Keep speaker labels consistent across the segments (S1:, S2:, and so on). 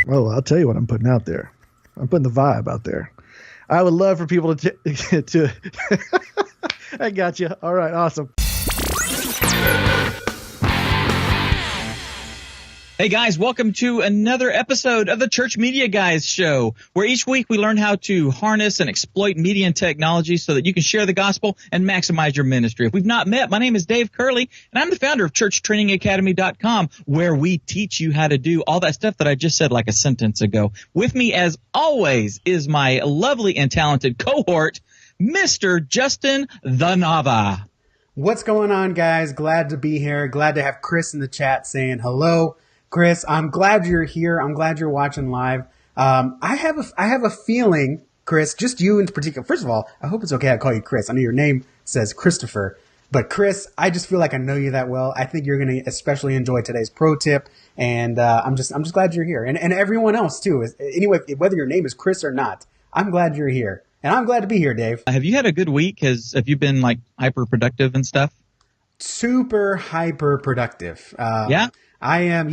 S1: Oh, I'll tell you what I'm putting out there. I'm putting the vibe out there. I would love for people to I got you. All right, awesome.
S2: Hey guys, welcome to another episode of the Church Media Guys show, where each week we learn how to harness and exploit media and technology so that you can share the gospel and maximize your ministry. If we've not met, my name is Dave Curley, and I'm the founder of churchtrainingacademy.com, where we teach you how to do all that stuff that I just said like a sentence ago. With me, as always, is my lovely and talented cohort, Mr. Justin the Nava.
S3: What's going on, guys? Glad to be here. Glad to have Chris in the chat saying hello. Chris, I'm glad you're here. I'm glad you're watching live. I have a feeling, Chris, just you in particular. First of all, I hope it's okay I call you Chris. I know your name says Christopher, but Chris, I just feel like I know you that well. I think you're going to especially enjoy today's pro tip, and I'm just glad you're here, and everyone else too. Anyway, whether your name is Chris or not, I'm glad you're here, and I'm glad to be here, Dave.
S2: Have you had a good week? Have you been like hyper productive and stuff?
S3: Super hyper productive.
S2: Yeah.
S3: I am,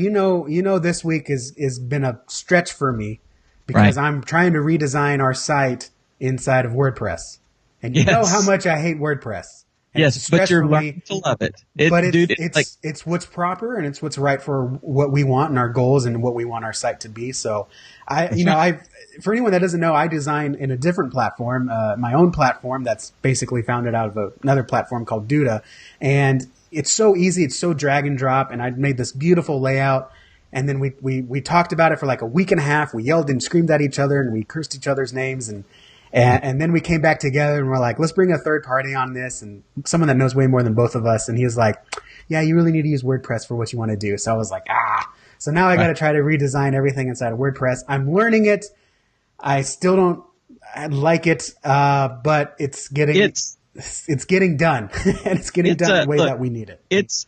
S3: this week has been a stretch for me because I'm trying to redesign our site inside of WordPress. And you know how much I hate WordPress. And
S2: yes, but you're learning to love it.
S3: It's what's proper and it's what's right for what we want and our goals and what we want our site to be. So for anyone that doesn't know, I design in a different platform, my own platform that's basically founded out of another platform called Duda. And it's so easy. It's so drag and drop. And I made this beautiful layout. And then we talked about it for like a week and a half. We yelled and screamed at each other and we cursed each other's names. And then we came back together and we're like, let's bring a third party on this. And someone that knows way more than both of us. And he was like, yeah, you really need to use WordPress for what you want to do. So I was like, So now I got to try to redesign everything inside of WordPress. I'm learning it. I still don't like it, but it's getting done, and it's getting done the way that we need it.
S2: It's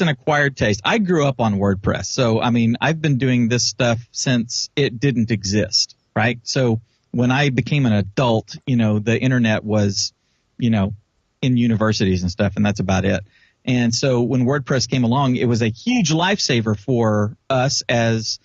S2: an acquired taste. I grew up on WordPress, so I mean I've been doing this stuff since it didn't exist, right? So when I became an adult, the internet was, in universities and stuff, and that's about it. And so when WordPress came along, it was a huge lifesaver for us as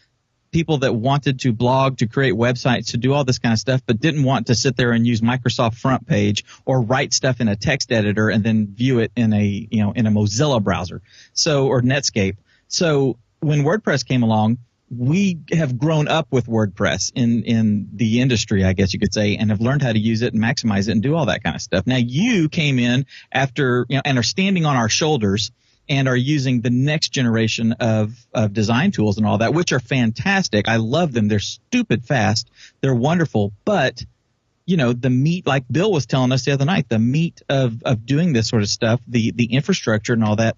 S2: people that wanted to blog, to create websites, to do all this kind of stuff, but didn't want to sit there and use Microsoft Front Page or write stuff in a text editor and then view it in a Mozilla browser, or Netscape. So when WordPress came along, we have grown up with WordPress in the industry, I guess you could say, and have learned how to use it and maximize it and do all that kind of stuff. Now you came in after, and are standing on our shoulders and are using the next generation of design tools and all that, which are fantastic. I love them. They're stupid fast. They're wonderful. But, the meat, like Bill was telling us the other night, the meat of doing this sort of stuff, the infrastructure and all that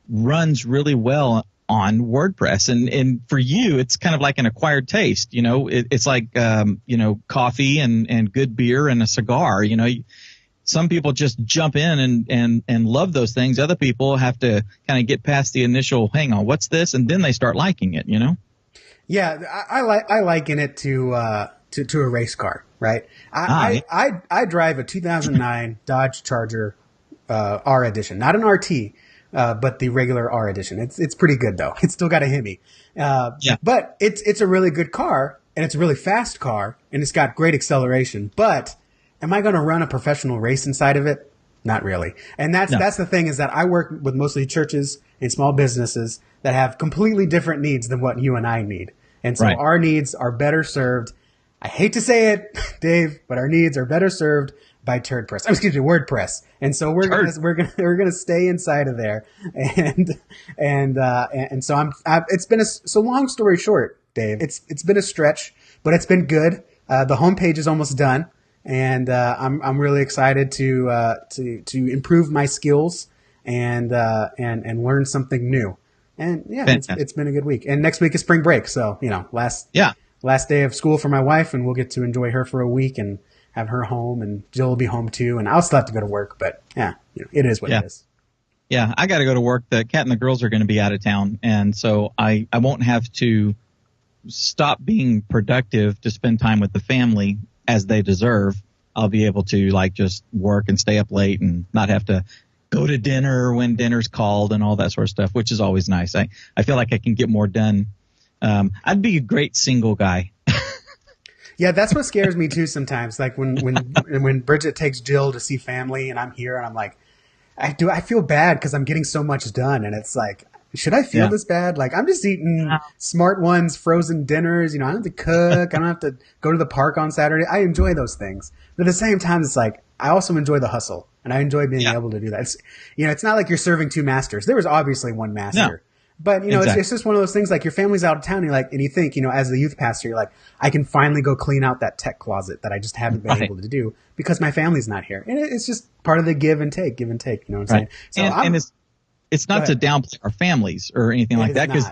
S2: runs really well on WordPress. And for you, it's kind of like an acquired taste. It's like, coffee and good beer and a cigar. Some people just jump in and love those things. Other people have to kind of get past the initial, hang on, what's this? And then they start liking it,
S3: Yeah, I liken it to a race car, right? I drive a 2009 Dodge Charger R Edition, not an RT, but the regular R Edition. It's pretty good though. It's still got a Hemi. But it's a really good car and it's a really fast car and it's got great acceleration, but am I going to run a professional race inside of it? Not really. And that's the thing, is that I work with mostly churches and small businesses that have completely different needs than what you and I need. And so our needs are better served. I hate to say it, Dave, but our needs are better served by WordPress. And so we're gonna stay inside of there. And so it's been so long story short, Dave, it's been a stretch, but it's been good. The homepage is almost done. And I'm really excited to improve my skills and learn something new. And it's been a good week. And next week is spring break, so last day of school for my wife, and we'll get to enjoy her for a week and have her home, and Jill will be home too. And I'll still have to go to work, but it is what it is.
S2: Yeah, I got to go to work. The cat and the girls are going to be out of town, and so I won't have to stop being productive to spend time with the family as they deserve. I'll be able to just work and stay up late and not have to go to dinner when dinner's called and all that sort of stuff, which is always nice. I feel like I can get more done I'd be a great single guy.
S3: Yeah, that's what scares me too sometimes. Like when Bridget takes Jill to see family and I'm here and I'm like, I feel bad because I'm getting so much done. And it's like, should I feel this bad? Like, I'm just eating Smart One's frozen dinners. You know, I don't have to cook. I don't have to go to the park on Saturday. I enjoy those things. But at the same time, it's like, I also enjoy the hustle. And I enjoy being able to do that. It's, it's not like you're serving two masters. There was obviously one master. No. But, it's just one of those things, like your family's out of town, and you think, as the youth pastor, you're like, I can finally go clean out that tech closet that I just haven't been able to do because my family's not here. And it's just part of the give and take, you know what I'm saying? So
S2: and it's not to downplay our families or anything like that, because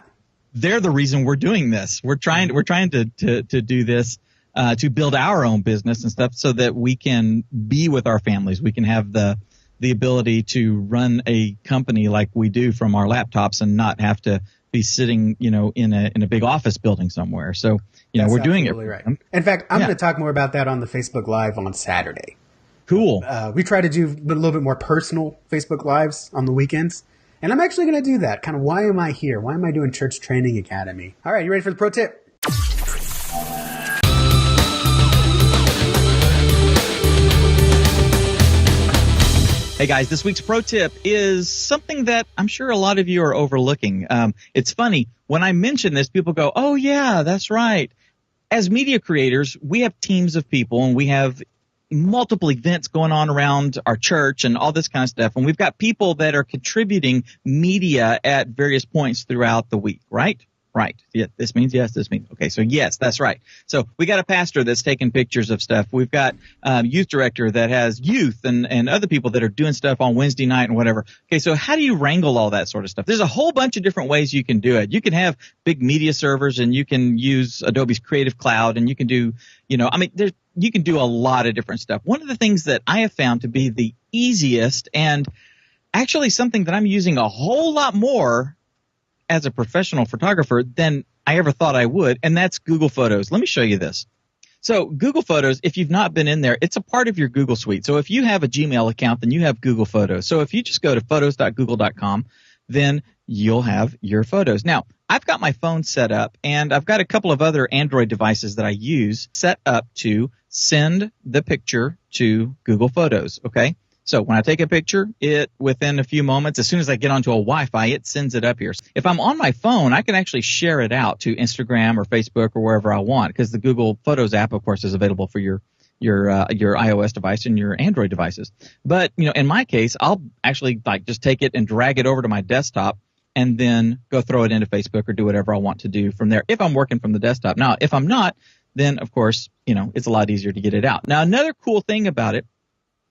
S2: they're the reason we're doing this. We're trying to do this, to build our own business and stuff so that we can be with our families. We can have the ability to run a company like we do from our laptops and not have to be sitting, in a big office building somewhere. So,
S3: That's
S2: we're doing it.
S3: Right. In fact, I'm going to talk more about that on the Facebook Live on Saturday.
S2: Cool.
S3: We try to do a little bit more personal Facebook Lives on the weekends. And I'm actually going to do that. Kind of, why am I here? Why am I doing Church Training Academy? All right, you ready for the pro tip?
S2: Hey guys, this week's pro tip is something that I'm sure a lot of you are overlooking. It's funny, when I mention this, people go, oh yeah, that's right. As media creators, we have teams of people and we have multiple events going on around our church and all this kind of stuff. And we've got people that are contributing media at various points throughout the week, right? Right. Yeah, this means yes, this means. Okay, so yes, that's right. So we got a pastor that's taking pictures of stuff. We've got youth director that has youth and other people that are doing stuff on Wednesday night and whatever. Okay, so how do you wrangle all that sort of stuff? There's a whole bunch of different ways you can do it. You can have big media servers and you can use Adobe's Creative Cloud and you can do, you can do a lot of different stuff. One of the things that I have found to be the easiest and actually something that I'm using a whole lot more as a professional photographer than I ever thought I would, and that's Google Photos. Let me show you this. So Google Photos, if you've not been in there, it's a part of your Google Suite. So if you have a Gmail account, then you have Google Photos. So if you just go to photos.google.com, then you'll have your photos. Now, I've got my phone set up, and I've got a couple of other Android devices that I use set up to send the picture to Google Photos, okay? So when I take a picture, within a few moments, as soon as I get onto a Wi-Fi, it sends it up here. If I'm on my phone, I can actually share it out to Instagram or Facebook or wherever I want, because the Google Photos app, of course, is available for your iOS device and your Android devices. But, in my case, I'll actually just take it and drag it over to my desktop and then go throw it into Facebook or do whatever I want to do from there if I'm working from the desktop. Now, if I'm not, then, of course, it's a lot easier to get it out. Now, another cool thing about it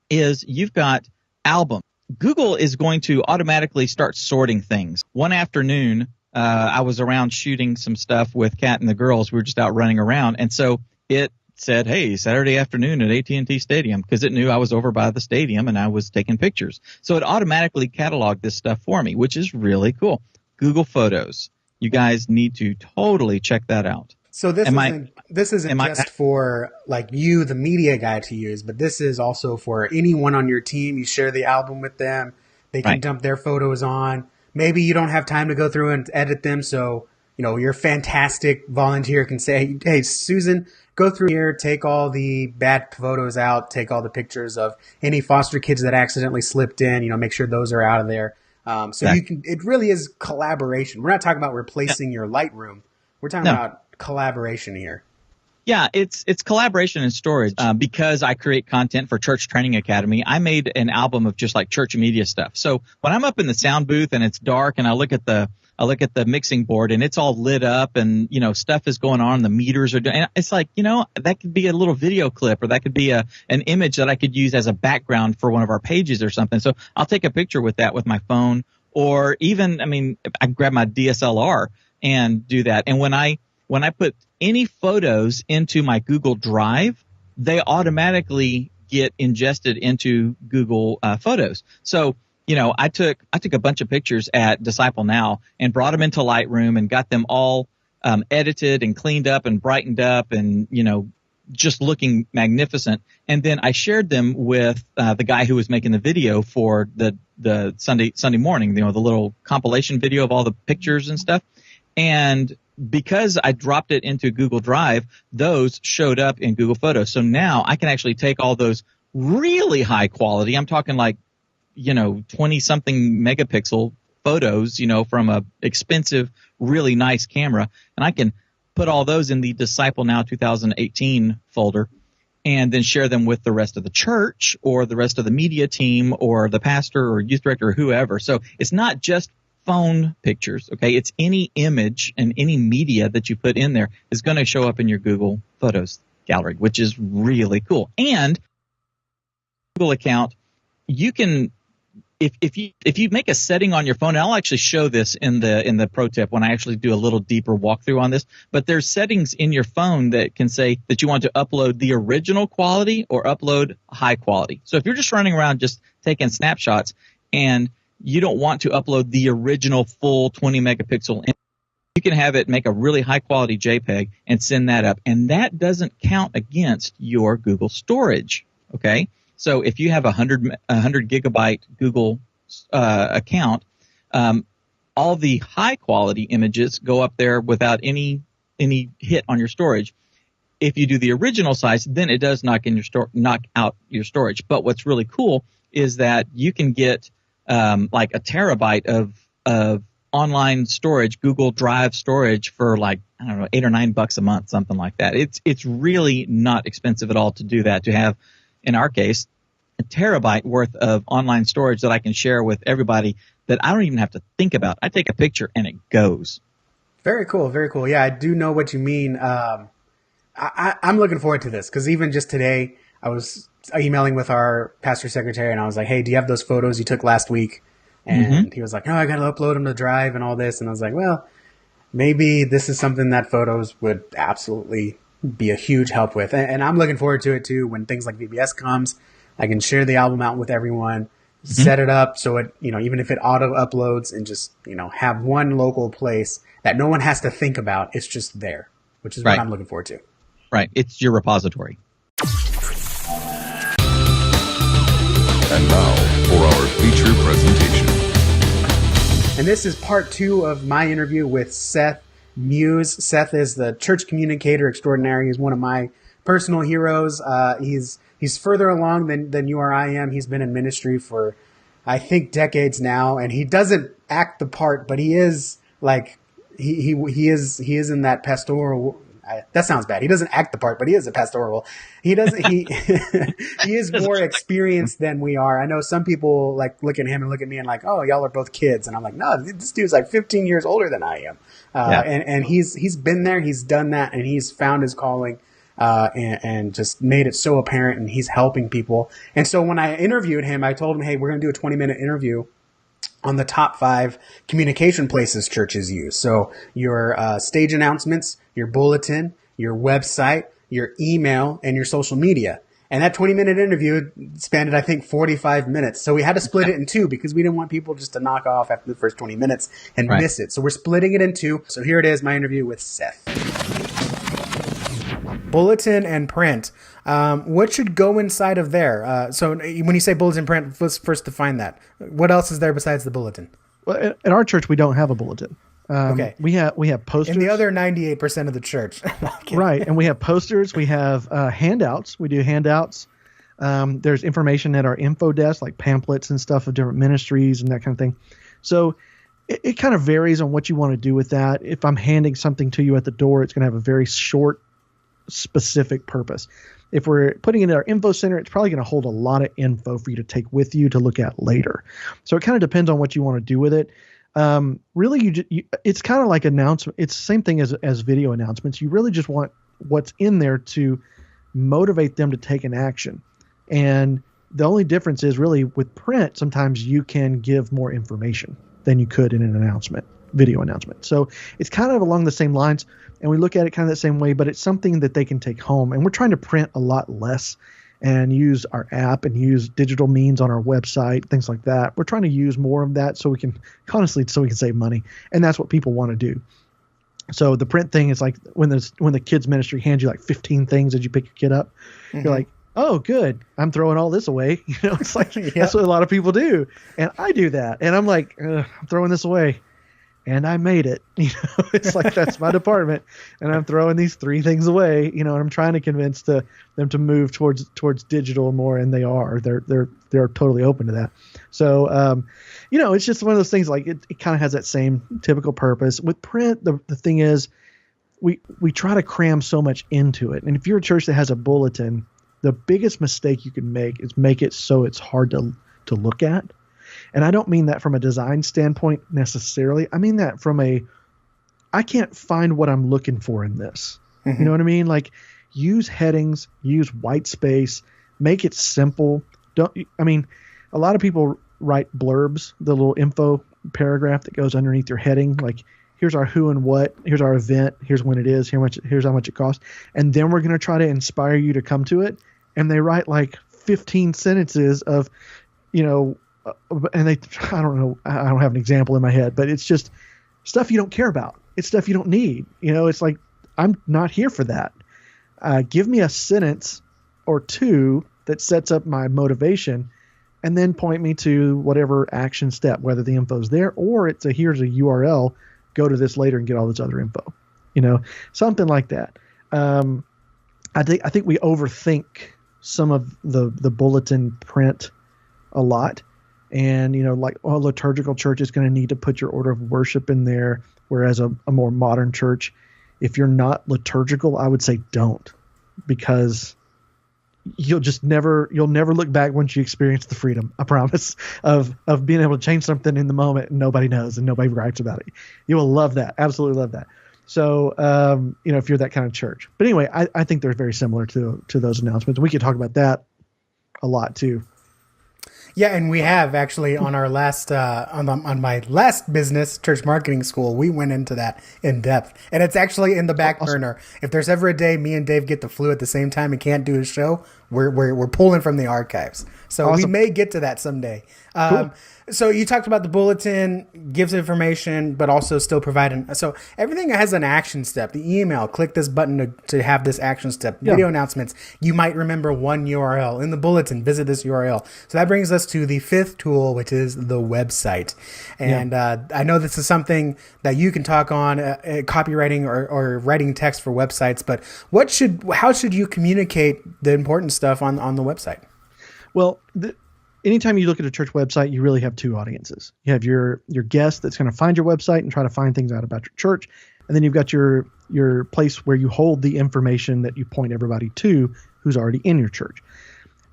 S2: is you've got album. Google is going to automatically start sorting things. One afternoon, I was around shooting some stuff with Kat and the girls. We were just out running around, and so it said, hey, Saturday afternoon at AT&T Stadium, because it knew I was over by the stadium and I was taking pictures. So it automatically cataloged this stuff for me, which is really cool. Google Photos. You guys need to totally check that out.
S3: So this isn't just for like you, the media guy, to use, but this is also for anyone on your team. You share the album with them. They can dump their photos on. Maybe you don't have time to go through and edit them. So, your fantastic volunteer can say, hey, Susan, go through here, take all the bad photos out, take all the pictures of any foster kids that accidentally slipped in, make sure those are out of there. It really is collaboration. We're not talking about replacing your Lightroom. We're talking about collaboration here.
S2: Yeah, it's collaboration and storage. Because I create content for Church Training Academy, I made an album of just like church media stuff. So when I'm up in the sound booth and it's dark and I look at the mixing board and it's all lit up and stuff is going on, the meters are doing, and it's like, that could be a little video clip or that could be an image that I could use as a background for one of our pages or something. So I'll take a picture with that with my phone, or even I grab my DSLR and do that. And when I put any photos into my Google Drive, they automatically get ingested into Google Photos. So, I took a bunch of pictures at Disciple Now and brought them into Lightroom and got them all edited and cleaned up and brightened up and, just looking magnificent. And then I shared them with the guy who was making the video for the Sunday morning, the little compilation video of all the pictures and stuff. And because I dropped it into Google Drive, those showed up in Google Photos. So now I can actually take all those really high quality, I'm talking like, 20 something megapixel photos, from a expensive, really nice camera. And I can put all those in the Disciple Now 2018 folder and then share them with the rest of the church or the rest of the media team or the pastor or youth director or whoever. So it's not just phone pictures, okay? It's any image and any media that you put in there is going to show up in your Google Photos gallery, which is really cool. And Google account, you can if you make a setting on your phone, and I'll actually show this in the pro tip when I actually do a little deeper walkthrough on this, but there's settings in your phone that can say that you want to upload the original quality or upload high quality. So if you're just running around just taking snapshots and you don't want to upload the original full 20 megapixel image, you can have it make a really high quality JPEG and send that up, and that doesn't count against your Google storage, okay? So if you have a 100 gigabyte Google account, all the high quality images go up there without any hit on your storage. If you do the original size, then it does knock out your storage. But what's really cool is that you can get like a terabyte of online storage, Google Drive storage for like, I don't know, $8 or $9 a month, something like that. It's really not expensive at all to do that, to have, in our case, a terabyte worth of online storage that I can share with everybody that I don't even have to think about. I take a picture and it goes.
S3: Very cool. Very cool. Yeah, I do know what you mean. I'm looking forward to this because even just today I was emailing with our pastor secretary and I was like, hey, do you have those photos you took last week? And he was like, no, I got to upload them to Drive and all this. And I was like, well, maybe this is something that Photos would absolutely be a huge help with. And I'm looking forward to it too. When things like VBS comes, I can share the album out with everyone, set it up so it, even if it auto uploads and just, have one local place that no one has to think about, it's just there, which is what I'm looking forward to.
S2: Right. It's your repository.
S4: And now for our feature presentation.
S3: And this is part 2 of my interview with Seth Muse. Seth is the church communicator extraordinary. He's one of my personal heroes. He's further along than you or I am. He's been in ministry for, I think, decades now, and he doesn't act the part, but he is like he is in that pastoral. That sounds bad. He doesn't act the part, but he is a pastoral. He doesn't. He is more experienced than we are. I know some people like look at him and look at me and like, oh, y'all are both kids, and I'm like, no, this dude's like 15 years older than I am. And he's been there, he's done that, and he's found his calling. And just made it so apparent, and he's helping people. And so when I interviewed him, I told him, hey, we're going to do a 20-minute interview on the top 5 communication places churches use. So your stage announcements, your bulletin, your website, your email, and your social media. And that 20-minute interview spanned, I think, 45 minutes. So we had to split it in 2 because we didn't want people just to knock off after the first 20 minutes and miss it. So we're splitting it in 2. So here it is, my interview with Seth. Bulletin and Print. What should go inside of there? So when you say Bulletin and Print, let's first define that. What else is there besides the bulletin?
S1: Well, in our church, we don't have a bulletin. Okay. We have posters.
S3: In the other 98% of the church.
S1: Right. And we have posters. We have handouts. We do handouts. There's information at our info desk, like pamphlets and stuff of different ministries and that kind of thing. So it kind of varies on what you want to do with that. If I'm handing something to you at the door, it's going to have a very short, specific purpose. If we're putting it in our info center, it's probably going to hold a lot of info for you to take with you to look at later. So it kind of depends on what you want to do with it. Really, it's kind of like announcement. It's the same thing as video announcements. You really just want what's in there to motivate them to take an action. And the only difference is really with print, sometimes you can give more information than you could in an video announcement. So it's kind of along the same lines. And we look at it kind of the same way, but it's something that they can take home. And we're trying to print a lot less and use our app and use digital means on our website, things like that. We're trying to use more of that so we can save money. And that's what people want to do. So the print thing is like when the kids ministry hands you like 15 things as you pick your kid up, you're like, oh, good. I'm throwing all this away. It's like, that's what a lot of people do. And I do that. And I'm like, I'm throwing this away. and I made it. It's like, that's my department, and I'm throwing these 3 things away. And I'm trying to convince them to move towards digital more, and they are. They're totally open to that. So, it's just one of those things. Like it kind of has that same typical purpose. With print, the thing is, we try to cram so much into it. And if you're a church that has a bulletin, the biggest mistake you can make is make it so it's hard to look at. And I don't mean that from a design standpoint necessarily. I mean that from I can't find what I'm looking for in this. Mm-hmm. You know what I mean? Like, use headings, use white space, make it simple. A lot of people write blurbs, the little info paragraph that goes underneath your heading. Like, here's our who and what, here's our event, here's when it is, here's how much it costs. And then we're going to try to inspire you to come to it. And they write like 15 sentences of, and I don't know, I don't have an example in my head, but it's just stuff you don't care about. It's stuff you don't need. It's like, I'm not here for that. Give me a sentence or 2 that sets up my motivation, and then point me to whatever action step, whether the info's there or here's a URL, go to this later and get all this other info, something like that. I think we overthink some of the bulletin print a lot. And, like, liturgical church is going to need to put your order of worship in there. Whereas a more modern church, if you're not liturgical, I would say don't, because you'll never look back once you experience the freedom, I promise, of being able to change something in the moment and nobody knows and nobody writes about it. You will love that. Absolutely love that. So, if you're that kind of church. But anyway, I think they're very similar to those announcements. We could talk about that a lot too.
S3: Yeah, and we have actually on our last on my last business, church marketing school, we went into that in depth, and it's actually in the back burner. If there's ever a day me and Dave get the flu at the same time and can't do a show, we're pulling from the archives. So we may get to that someday. Cool. So you talked about the bulletin gives information, but also still providing. So everything has an action step. The email, click this button to have this action step. Video announcements. You might remember one URL in the bulletin. Visit this URL. So that brings us to the 5th tool, which is the website. And I know this is something that you can talk on copywriting or writing text for websites. But how should you communicate the important stuff on the website?
S1: Well, anytime you look at a church website, you really have 2 audiences. You have your guest that's going to find your website and try to find things out about your church. And then you've got your place where you hold the information that you point everybody to who's already in your church.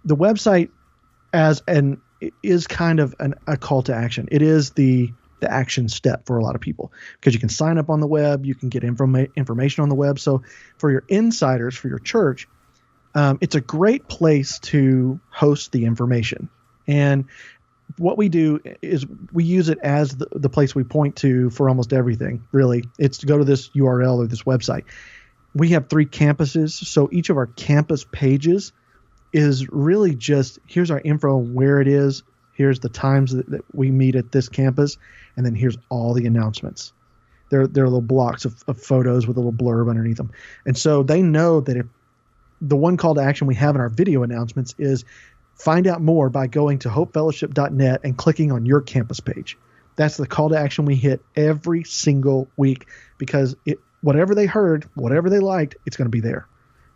S1: The website is kind of a call to action. It is the action step for a lot of people, because you can sign up on the web, you can get information on the web. So for your insiders, for your church, it's a great place to host the information. And what we do is we use it as the place we point to for almost everything, really. It's to go to this URL or this website. We have 3 campuses, so each of our campus pages is really just, here's our info, where it is, here's the times that we meet at this campus, and then here's all the announcements. They're little blocks of photos with a little blurb underneath them. And so they know that if the one call to action we have in our video announcements is find out more by going to hopefellowship.net and clicking on your campus page. That's the call to action we hit every single week, because whatever they heard, whatever they liked, it's going to be there.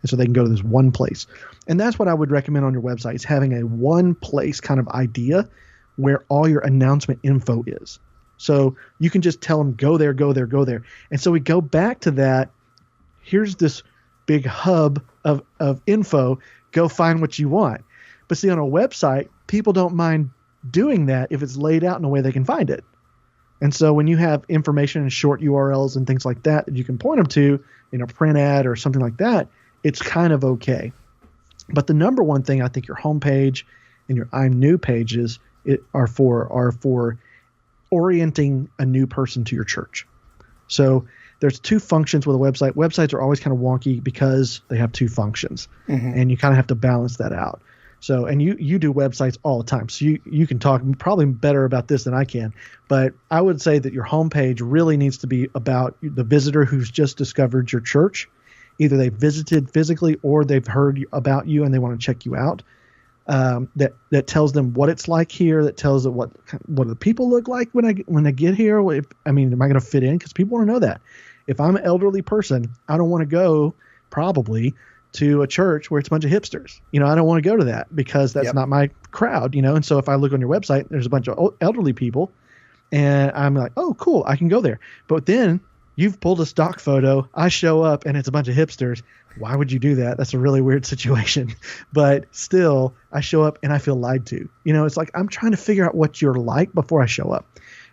S1: And so they can go to this one place. And that's what I would recommend on your website, is having a one place kind of idea where all your announcement info is. So you can just tell them, go there, go there, go there. And so we go back to that. Here's this big hub of info. Go find what you want. But see, on a website, people don't mind doing that if it's laid out in a way they can find it. And so when you have information in short URLs and things like that you can point them to in a print ad or something like that, it's kind of okay. But the number one thing I think your homepage and your I'm new pages are for orienting a new person to your church. So there's 2 functions with a website. Websites are always kind of wonky because they have 2 functions, and you kind of have to balance that out. So, and you do websites all the time, so you can talk probably better about this than I can. But I would say that your homepage really needs to be about the visitor who's just discovered your church. Either they've visited physically or they've heard about you and they want to check you out. that tells them what it's like here, that tells them what the people look like when I get here. Am I going to fit in? Because people want to know that. If I'm an elderly person, I don't want to go probably to a church where it's a bunch of hipsters. I don't want to go to that because that's not my crowd. And so if I look on your website, there's a bunch of elderly people, and I'm like, oh, cool, I can go there. But then you've pulled a stock photo. I show up and it's a bunch of hipsters. Why would you do that? That's a really weird situation. But still, I show up and I feel lied to. It's like I'm trying to figure out what you're like before I show up.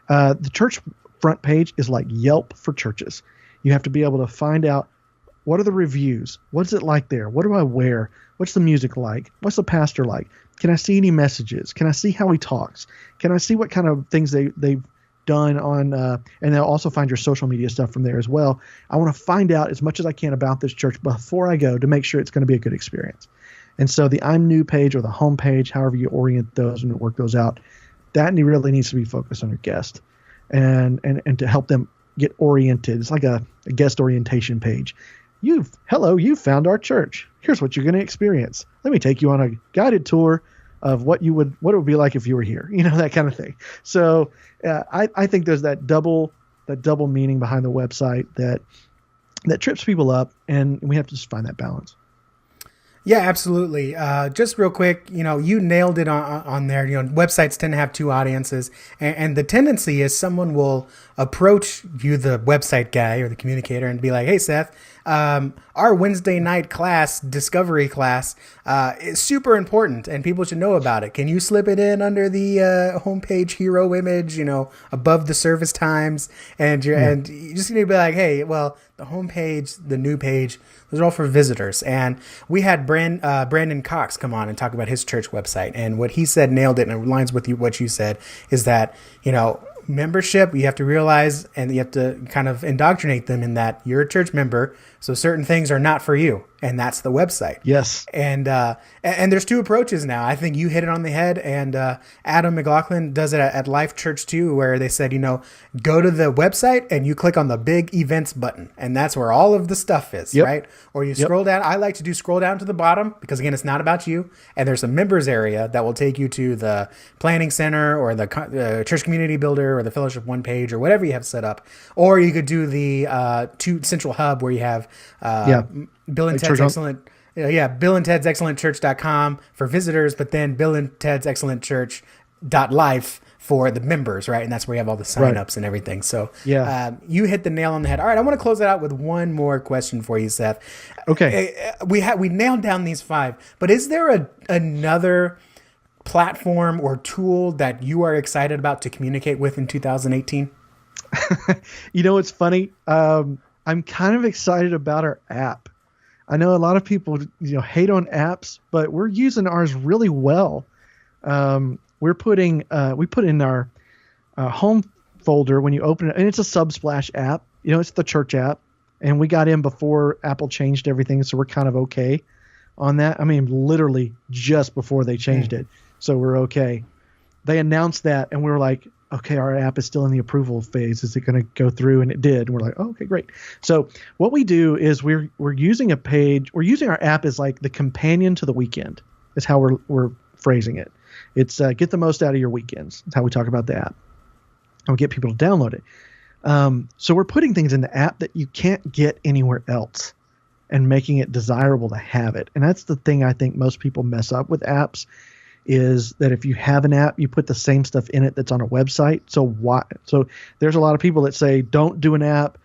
S1: The church front page is like Yelp for churches. You have to be able to find out, what are the reviews? What's it like there? What do I wear? What's the music like? What's the pastor like? Can I see any messages? Can I see how he talks? Can I see what kind of things they've done on, and they'll also find your social media stuff from there as well. I want to find out as much as I can about this church before I go to make sure it's going to be a good experience. And so the I'm new page or the home page, however you orient those and work those out, that really needs to be focused on your guest and to help them get oriented. It's like a guest orientation page. You've found our church. Here's what you're going to experience. Let me take you on a guided tour of what it would be like if you were here, that kind of thing. So I think there's that double meaning behind the website that trips people up, and we have to just find that balance.
S3: Yeah, absolutely. Just real quick, you nailed it on there. Websites tend to have two audiences, and the tendency is someone will approach you, the website guy or the communicator, and be like, "Hey, Seth, our Wednesday night class, discovery class, is super important, and people should know about it. Can you slip it in under the homepage hero image, above the service times?" And you're just gonna be like, "Hey, well, the homepage, the new page, those are all for visitors." And we had Brandon Cox come on and talk about his church website, and what he said nailed it, and it aligns with what you said, is that membership, you have to realize, and you have to kind of indoctrinate them in that you're a church member, so certain things are not for you, and that's the website.
S1: Yes.
S3: And there's two approaches now. I think you hit it on the head, and Adam McLaughlin does it at Life Church too, where they said, go to the website and you click on the big events button, and that's where all of the stuff is, right? Or you scroll down. I like to scroll down to the bottom, because again, it's not about you, and there's a members area that will take you to the planning center or the church community builder or the fellowship one page or whatever you have set up. Or you could do the central hub where you have Bill and Ted's Excellent. Bill and Ted's ExcellentChurch.com for visitors, but then Bill and Ted's ExcellentChurch.life for the members, right? And that's where you have all the signups and everything. So you hit the nail on the head. All right, I want to close it out with one more question for you, Seth.
S1: Okay.
S3: We nailed down these 5, but is there another platform or tool that you are excited about to communicate with in 2018?
S1: It's funny. I'm kind of excited about our app. I know a lot of people, hate on apps, but we're using ours really well. We put in our home folder when you open it, and it's a Subsplash app. It's the church app, and we got in before Apple changed everything, so we're kind of okay on that. I mean, literally just before they changed it, so we're okay. They announced that, and we were like, okay, our app is still in the approval phase. Is it going to go through? And it did. And we're like, oh, okay, great. So what we do is we're using we're using our app as like the companion to the weekend is how we're phrasing it. It's get the most out of your weekends. That's how we talk about the app. And we get people to download it. So we're putting things in the app that you can't get anywhere else and making it desirable to have it. And that's the thing I think most people mess up with apps, is that if you have an app, you put the same stuff in it that's on a website. So there's a lot of people that say, don't do an app,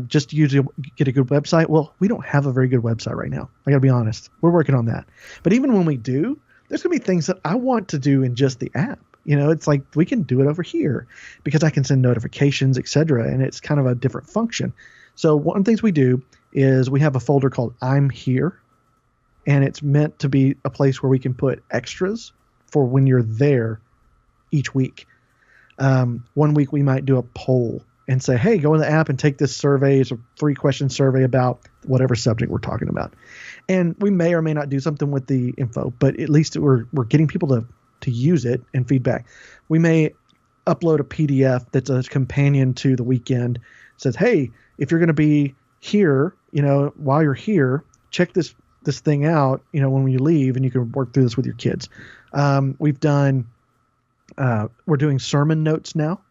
S1: just get a good website. Well, we don't have a very good website right now. I gotta be honest. We're working on that. But even when we do, there's gonna be things that I want to do in just the app. It's like we can do it over here because I can send notifications, etc. And it's kind of a different function. So one of the things we do is we have a folder called I'm Here. And it's meant to be a place where we can put extras for when you're there each week. 1 week we might do a poll and say, hey, go in the app and take this survey. It's a 3-question survey about whatever subject we're talking about. And we may or may not do something with the info, but at least we're getting people to use it and feedback. We may upload a PDF that's a companion to the weekend. It says, hey, if you're going to be here, while you're here, check this this thing out, when you leave, and you can work through this with your kids. We're doing sermon notes now.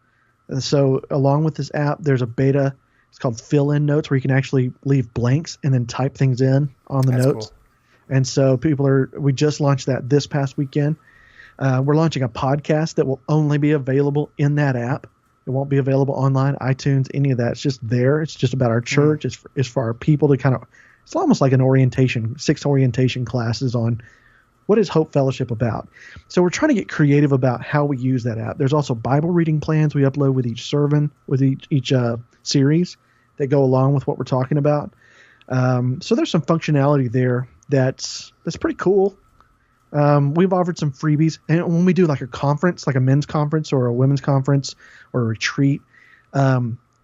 S1: So along with this app, there's a beta. It's called Fill-In Notes, where you can actually leave blanks and then type things in on the notes.
S3: Cool.
S1: And so we just launched that this past weekend. We're launching a podcast that will only be available in that app. It won't be available online, iTunes, any of that. It's just there. It's just about our church. It's for our people to it's almost like an 6 orientation classes on what is Hope Fellowship about. So we're trying to get creative about how we use that app. There's also Bible reading plans we upload with each sermon, with each series that go along with what we're talking about. So there's some functionality there that's pretty cool. We've offered some freebies, and when we do like a conference, like a men's conference or a women's conference or a retreat,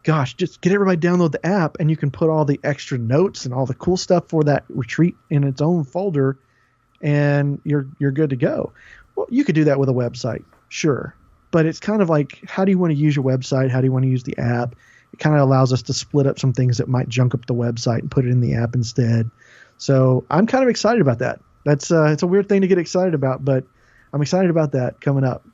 S1: just get everybody to download the app, and you can put all the extra notes and all the cool stuff for that retreat in its own folder, and you're good to go. Well, you could do that with a website, sure, but it's kind of like, how do you want to use your website? How do you want to use the app? It kind of allows us to split up some things that might junk up the website and put it in the app instead. So I'm kind of excited about that. It's a weird thing to get excited about, but I'm excited about that coming up.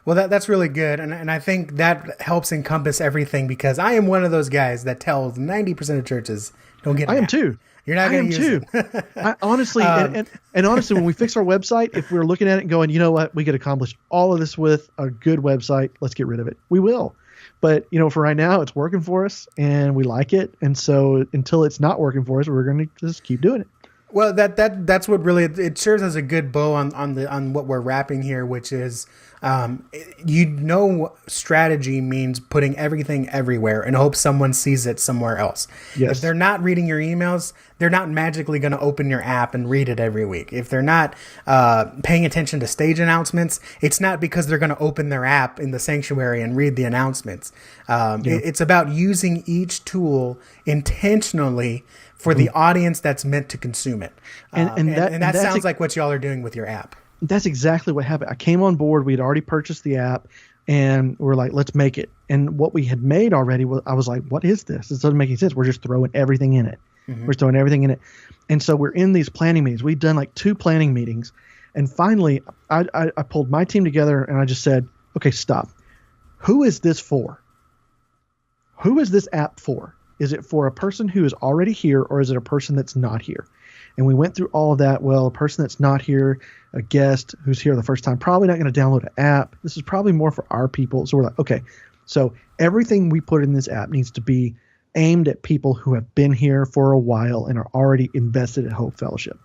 S3: Well, that's really good. And I think that helps encompass everything, because I am one of those guys that tells 90% of churches, don't get an app.
S1: I am too.
S3: You're not going to use it.
S1: Honestly, and honestly, when we fix our website, if we're looking at it and going, you know what, we could accomplish all of this with a good website, let's get rid of it. We will. But, for right now, it's working for us and we like it. And so until it's not working for us, we're going to just keep doing it.
S3: Well, that's what really, it serves as a good bow on what we're wrapping here, which is, strategy means putting everything everywhere and hope someone sees it somewhere else.
S1: Yes.
S3: If they're not reading your emails, they're not magically going to open your app and read it every week. If they're not paying attention to stage announcements, it's not because they're going to open their app in the sanctuary and read the announcements. It's about using each tool intentionally for the audience that's meant to consume it. And that sounds like what y'all are doing with your app.
S1: That's exactly what happened. I came on board. We had already purchased the app, and we're like, let's make it. And what we had made already, I was like, what is this? This doesn't make any sense. We're just throwing everything in it. Mm-hmm. We're throwing everything in it. And so we're in these planning meetings. We've done like 2 planning meetings. And finally, I pulled my team together, and I just said, okay, stop. Who is this for? Who is this app for? Is it for a person who is already here, or is it a person that's not here? And we went through all of that. Well, a person that's not here, a guest who's here the first time, probably not going to download an app. This is probably more for our people. So we're like, okay, so everything we put in this app needs to be aimed at people who have been here for a while and are already invested in Hope Fellowship.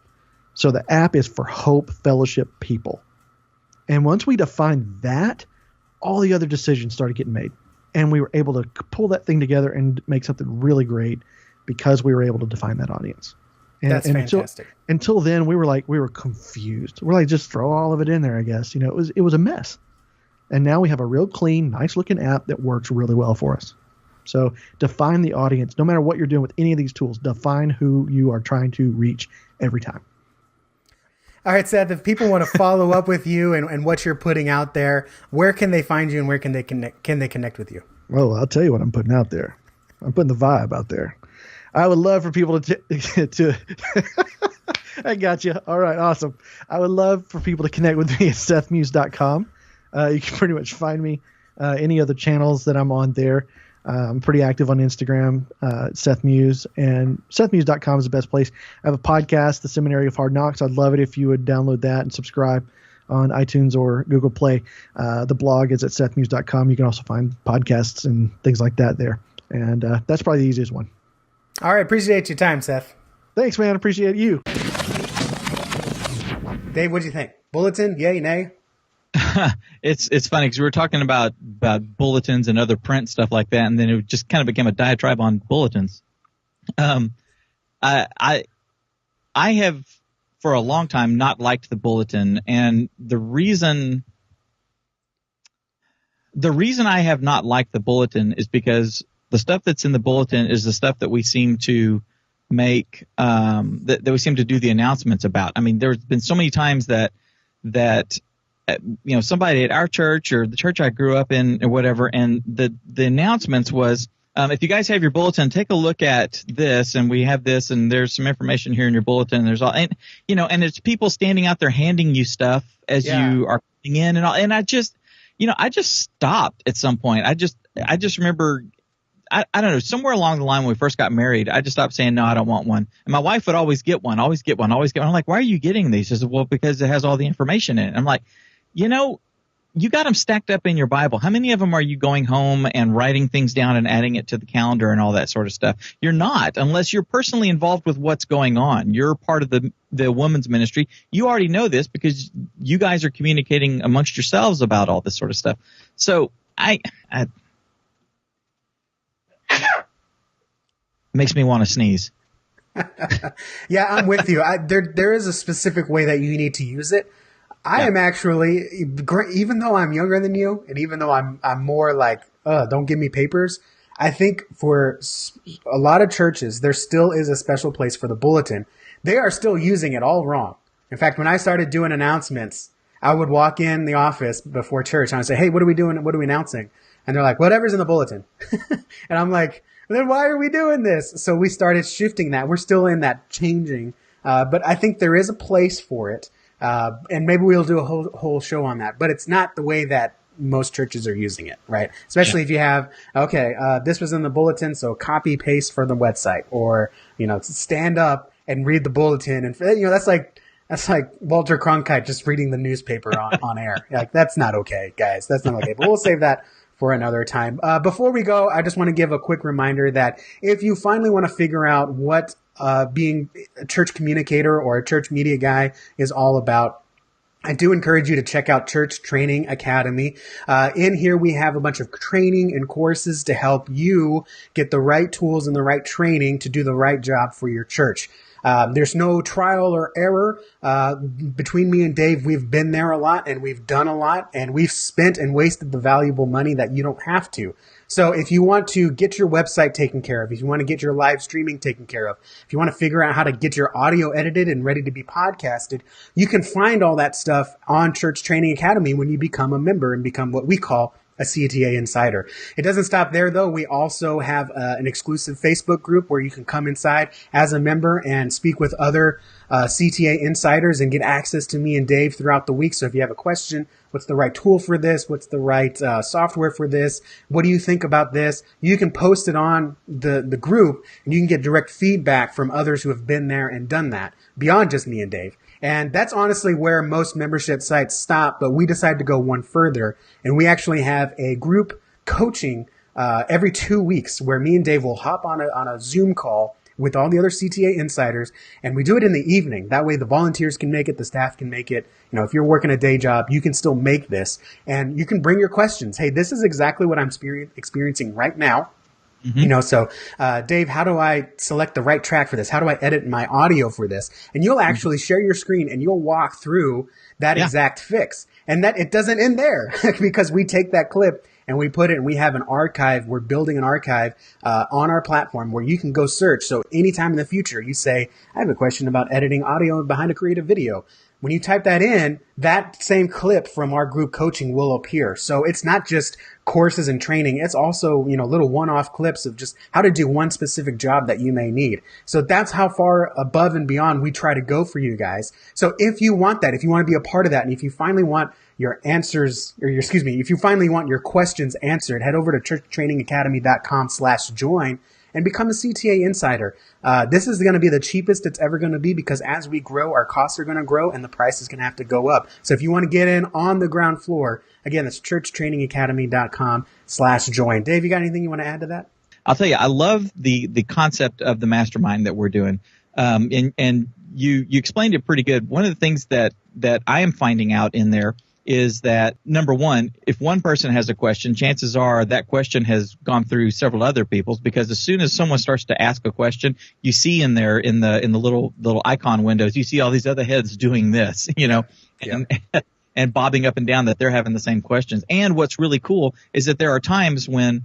S1: So the app is for Hope Fellowship people. And once we defined that, all the other decisions started getting made. And we were able to pull that thing together and make something really great because we were able to define that audience.
S3: That's fantastic.
S1: Until then, we were confused. We're like, just throw all of it in there, I guess. It was a mess. And now we have a real clean, nice looking app that works really well for us. So define the audience. No matter what you're doing with any of these tools, define who you are trying to reach every time.
S3: All right, Seth, if people want to follow up with you and what you're putting out there, where can they find you and where can they connect with you?
S1: Well, I'll tell you what I'm putting out there. I'm putting the vibe out there. I would love for people to I got you. All right, awesome. I would love for people to connect with me at sethmuse.com. You can pretty much find me any other channels that I'm on there. I'm pretty active on Instagram, Seth Muse, and sethmuse.com is the best place. I have a podcast, The Seminary of Hard Knocks. I'd love it if you would download that and subscribe on iTunes or Google Play. The blog is at sethmuse.com. You can also find podcasts and things like that there. And that's probably the easiest one.
S3: All right. Appreciate your time, Seth.
S1: Thanks, man. Appreciate you.
S3: Dave, what do you think? Bulletin? Yay, nay?
S2: It's funny because we were talking about bulletins and other print stuff like that, and then it just kind of became a diatribe on bulletins. I have for a long time not liked the bulletin, and the reason I have not liked the bulletin is because the stuff that's in the bulletin is the stuff that we seem to make that we seem to do the announcements about. I mean, there's been so many times that somebody at our church or the church I grew up in or whatever, and the announcements was if you guys have your bulletin, take a look at this, and we have this, and there's some information here in your bulletin. There's all, and it's people standing out there handing you stuff as you are putting in and all. And I just stopped at some point. I just remember, I don't know, somewhere along the line when we first got married, I just stopped saying, no, I don't want one. And my wife would always get one. I'm like, why are you getting these? She says, well, because it has all the information in it. I'm like, you got them stacked up in your Bible. How many of them are you going home and writing things down and adding it to the calendar and all that sort of stuff? You're not, unless you're personally involved with what's going on. You're part of the women's ministry. You already know this because you guys are communicating amongst yourselves about all this sort of stuff. So it makes me want to sneeze.
S3: Yeah, I'm with you. There is a specific way that you need to use it. I am actually, even though I'm younger than you, and even though I'm more like, don't give me papers, I think for a lot of churches, there still is a special place for the bulletin. They are still using it all wrong. In fact, when I started doing announcements, I would walk in the office before church and I'd say, hey, what are we doing? What are we announcing? And they're like, whatever's in the bulletin. And I'm like, then why are we doing this? So we started shifting that. We're still in that changing. But I think there is a place for it. And maybe we'll do a whole show on that, but it's not the way that most churches are using it, right? Especially if you have, this was in the bulletin, so copy paste for the website, or, stand up and read the bulletin. And, that's like Walter Cronkite just reading the newspaper on air. Like, that's not okay, guys. That's not okay, but we'll save that for another time. Before we go, I just want to give a quick reminder that if you finally want to figure out what being a church communicator or a church media guy is all about, I do encourage you to check out Church Training Academy. In here, we have a bunch of training and courses to help you get the right tools and the right training to do the right job for your church. There's no trial or error. Between me and Dave, we've been there a lot and we've done a lot and we've spent and wasted the valuable money that you don't have to. So if you want to get your website taken care of, if you want to get your live streaming taken care of, if you want to figure out how to get your audio edited and ready to be podcasted, you can find all that stuff on Church Training Academy when you become a member and become what we call a CTA Insider. It doesn't stop there, though. We also have an exclusive Facebook group where you can come inside as a member and speak with other CTA Insiders and get access to me and Dave throughout the week. So if you have a question, what's the right tool for this? What's the right software for this? What do you think about this? You can post it on the group, and you can get direct feedback from others who have been there and done that beyond just me and Dave. And that's honestly where most membership sites stop, but we decided to go one further, and we actually have a group coaching every 2 weeks where me and Dave will hop on a Zoom call with all the other CTA insiders, and we do it in the evening. That way the volunteers can make it, the staff can make it. If you're working a day job, you can still make this, and you can bring your questions. Hey, this is exactly what I'm experiencing right now. Mm-hmm. So, Dave, how do I select the right track for this? How do I edit my audio for this? And you'll actually share your screen and you'll walk through that exact fix. And that it doesn't end there because we take that clip and we put it, and we have an archive. We're building an archive on our platform where you can go search. So anytime in the future you say, I have a question about editing audio behind a creative video. When you type that in, that same clip from our group coaching will appear. So it's not just courses and training. It's also, little one-off clips of just how to do one specific job that you may need. So that's how far above and beyond we try to go for you guys. So if you want that, if you want to be a part of that, and if you finally want your answers, if you finally want your questions answered, head over to churchtrainingacademy.com/join and become a CTA Insider. This is going to be the cheapest it's ever going to be because as we grow, our costs are going to grow and the price is going to have to go up. So if you want to get in on the ground floor, again, that's churchtrainingacademy.com/join. Dave, you got anything you want to add to that?
S2: I'll tell you, I love the concept of the mastermind that we're doing. And you explained it pretty good. One of the things that I am finding out in there is that, number one, if one person has a question, chances are that question has gone through several other people's, because as soon as someone starts to ask a question, you see in there in the little icon windows, you see all these other heads doing this, and bobbing up and down that they're having the same questions. And what's really cool is that there are times when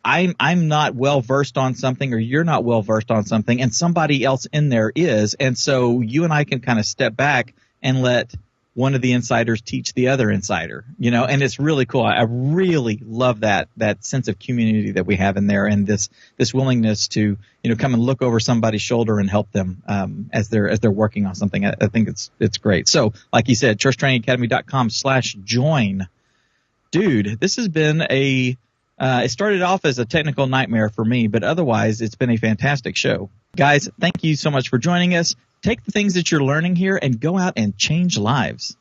S2: I'm not well versed on something, or you're not well versed on something, and somebody else in there is, and so you and I can kind of step back and let one of the insiders teach the other insider, and it's really cool. I really love that sense of community that we have in there, and this willingness to, come and look over somebody's shoulder and help them, as they're working on something. I think it's great. So like you said, churchtrainingacademy.com/join. Dude, this has been it started off as a technical nightmare for me, but otherwise it's been a fantastic show. Guys, thank you so much for joining us. Take the things that you're learning here and go out and change lives.